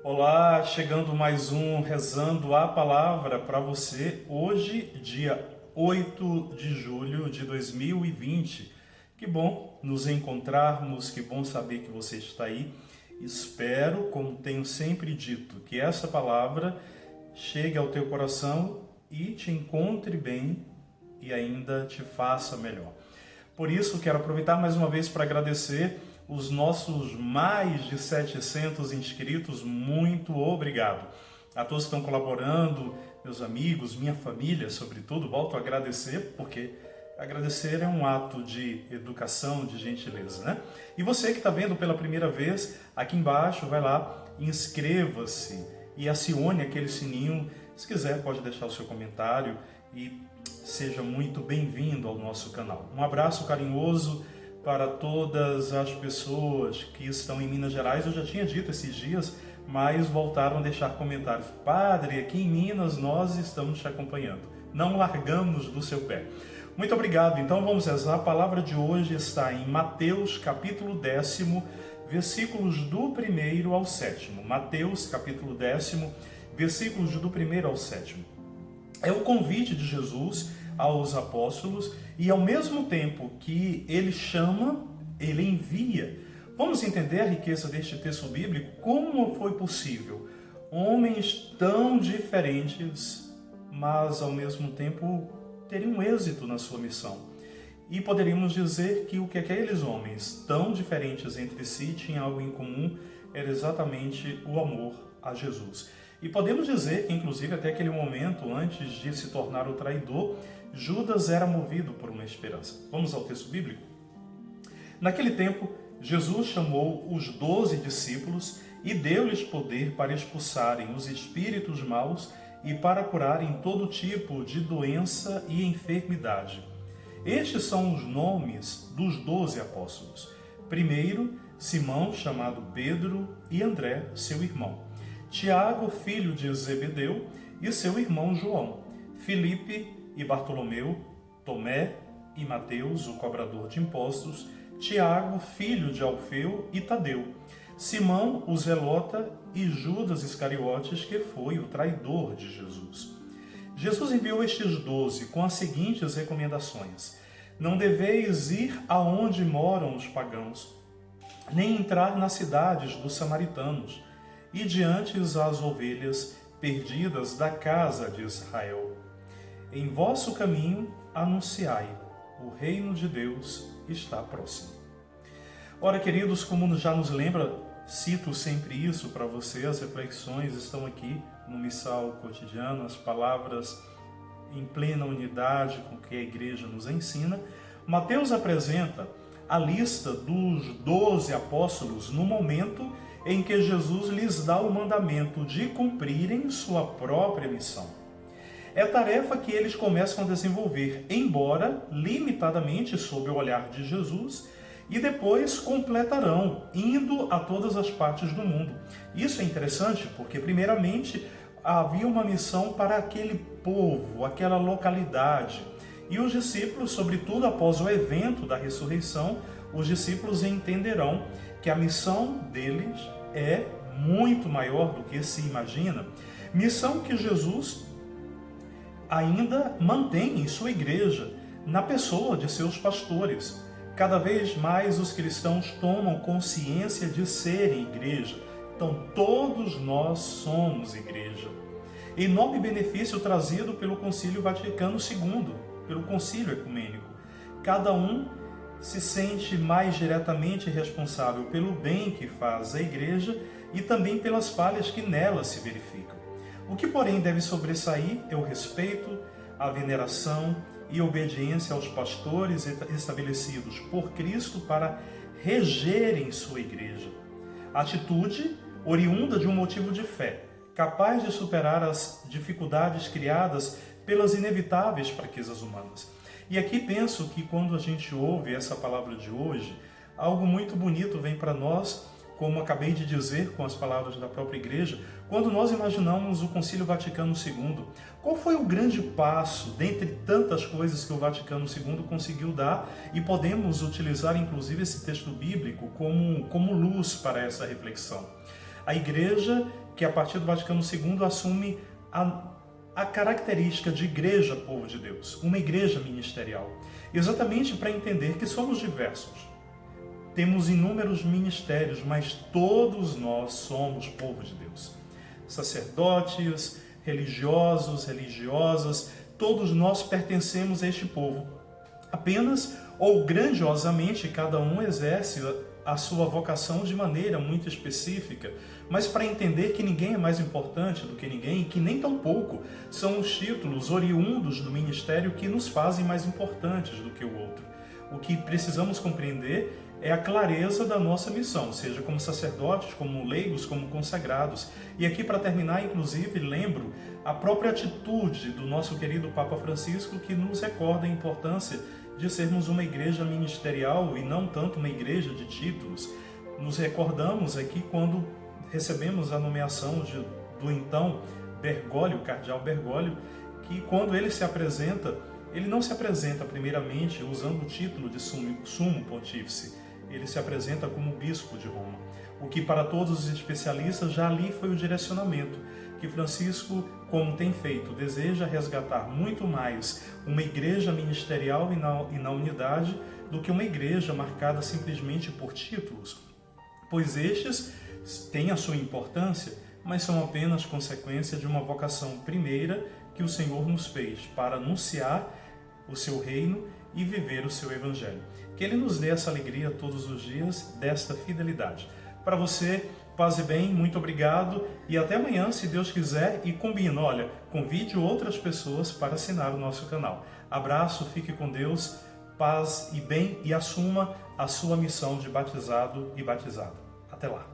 Olá, chegando mais um Rezando a Palavra para você, hoje, dia 8 de julho de 2020. Que bom nos encontrarmos, que bom saber que você está aí. Espero, como tenho sempre dito, que essa palavra chegue ao teu coração e te encontre bem e ainda te faça melhor. Por isso, quero aproveitar mais uma vez para agradecer os nossos mais de 700 inscritos. Muito obrigado a todos que estão colaborando, meus amigos, minha família, sobretudo. Volto a agradecer, porque agradecer é um ato de educação, de gentileza, né? E você que está vendo pela primeira vez, aqui embaixo, vai lá, inscreva-se e acione aquele sininho. Se quiser, pode deixar o seu comentário e seja muito bem-vindo ao nosso canal. Um abraço carinhoso para todas as pessoas que estão em Minas Gerais. Eu já tinha dito esses dias, mas voltaram a deixar comentários. Padre, aqui em Minas nós estamos te acompanhando. Não largamos do seu pé. Muito obrigado. Então vamos rezar. A palavra de hoje está em Mateus, capítulo 10, versículos do 1º ao 7º. Mateus, capítulo 10, versículos do 1º ao 7º. É o convite de Jesus aos apóstolos e, ao mesmo tempo que ele chama, ele envia. Vamos entender a riqueza deste texto bíblico? Como foi possível homens tão diferentes, mas ao mesmo tempo terem um êxito na sua missão? E poderíamos dizer que o que aqueles homens tão diferentes entre si tinham algo em comum era exatamente o amor a Jesus. E podemos dizer que, inclusive, até aquele momento, antes de se tornar o traidor, Judas era movido por uma esperança. Vamos ao texto bíblico? Naquele tempo, Jesus chamou os 12 discípulos e deu-lhes poder para expulsarem os espíritos maus e para curarem todo tipo de doença e enfermidade. Estes são os nomes dos 12 apóstolos. Primeiro, Simão, chamado Pedro, e André, seu irmão. Tiago, filho de Zebedeu, e seu irmão João. Filipe e Bartolomeu, Tomé e Mateus, o cobrador de impostos, Tiago, filho de Alfeu, e Tadeu, Simão, o zelota, e Judas Iscariotes, que foi o traidor de Jesus. Jesus enviou estes 12 com as seguintes recomendações: não deveis ir aonde moram os pagãos, nem entrar nas cidades dos samaritanos, e diante as ovelhas perdidas da casa de Israel. Em vosso caminho anunciai, o reino de Deus está próximo. Ora, queridos, como já nos lembra, cito sempre isso para você, as reflexões estão aqui no Missal Cotidiano, as palavras em plena unidade com que a igreja nos ensina. Mateus apresenta a lista dos 12 apóstolos no momento em que Jesus lhes dá o mandamento de cumprirem sua própria missão. É tarefa que eles começam a desenvolver, embora limitadamente sob o olhar de Jesus, e depois completarão, indo a todas as partes do mundo. Isso é interessante porque, primeiramente, havia uma missão para aquele povo, aquela localidade. E os discípulos, sobretudo após o evento da ressurreição, os discípulos entenderão que a missão deles é muito maior do que se imagina. Missão que Jesus ainda mantém em sua igreja, na pessoa de seus pastores. Cada vez mais os cristãos tomam consciência de serem igreja. Então, todos nós somos igreja. Enorme benefício trazido pelo Concílio Vaticano II, pelo Concílio Ecumênico. Cada um se sente mais diretamente responsável pelo bem que faz a igreja e também pelas falhas que nela se verificam. O que, porém, deve sobressair é o respeito, a veneração e a obediência aos pastores estabelecidos por Cristo para regerem sua igreja. Atitude oriunda de um motivo de fé, capaz de superar as dificuldades criadas pelas inevitáveis fraquezas humanas. E aqui penso que quando a gente ouve essa palavra de hoje, algo muito bonito vem para nós, como acabei de dizer com as palavras da própria igreja, quando nós imaginamos o Concílio Vaticano II. Qual foi o grande passo, dentre tantas coisas que o Vaticano II conseguiu dar, e podemos utilizar inclusive esse texto bíblico como luz para essa reflexão? A igreja que a partir do Vaticano II assume a característica de igreja, povo de Deus, uma igreja ministerial, exatamente para entender que somos diversos. Temos inúmeros ministérios, mas todos nós somos povo de Deus. Sacerdotes, religiosos, religiosas, todos nós pertencemos a este povo. Apenas ou grandiosamente cada um exerce a sua vocação de maneira muito específica, mas para entender que ninguém é mais importante do que ninguém e que nem tampouco são os títulos oriundos do ministério que nos fazem mais importantes do que o outro. O que precisamos compreender é a clareza da nossa missão, seja como sacerdotes, como leigos, como consagrados. E aqui, para terminar, inclusive, lembro a própria atitude do nosso querido Papa Francisco, que nos recorda a importância de sermos uma igreja ministerial e não tanto uma igreja de títulos. Nos recordamos aqui quando recebemos a nomeação do então Bergoglio, cardeal Bergoglio, que quando ele se apresenta, ele não se apresenta primeiramente usando o título de sumo pontífice, ele se apresenta como bispo de Roma, o que para todos os especialistas já ali foi o direcionamento, que Francisco, como tem feito, deseja resgatar muito mais uma igreja ministerial e na unidade do que uma igreja marcada simplesmente por títulos, pois estes têm a sua importância, mas são apenas consequência de uma vocação primeira que o Senhor nos fez para anunciar o seu reino e viver o seu evangelho. Que Ele nos dê essa alegria todos os dias desta fidelidade. Para você, paz e bem, muito obrigado e até amanhã, se Deus quiser, e combina, olha, convide outras pessoas para assinar o nosso canal. Abraço, fique com Deus, paz e bem e assuma a sua missão de batizado e batizada. Até lá.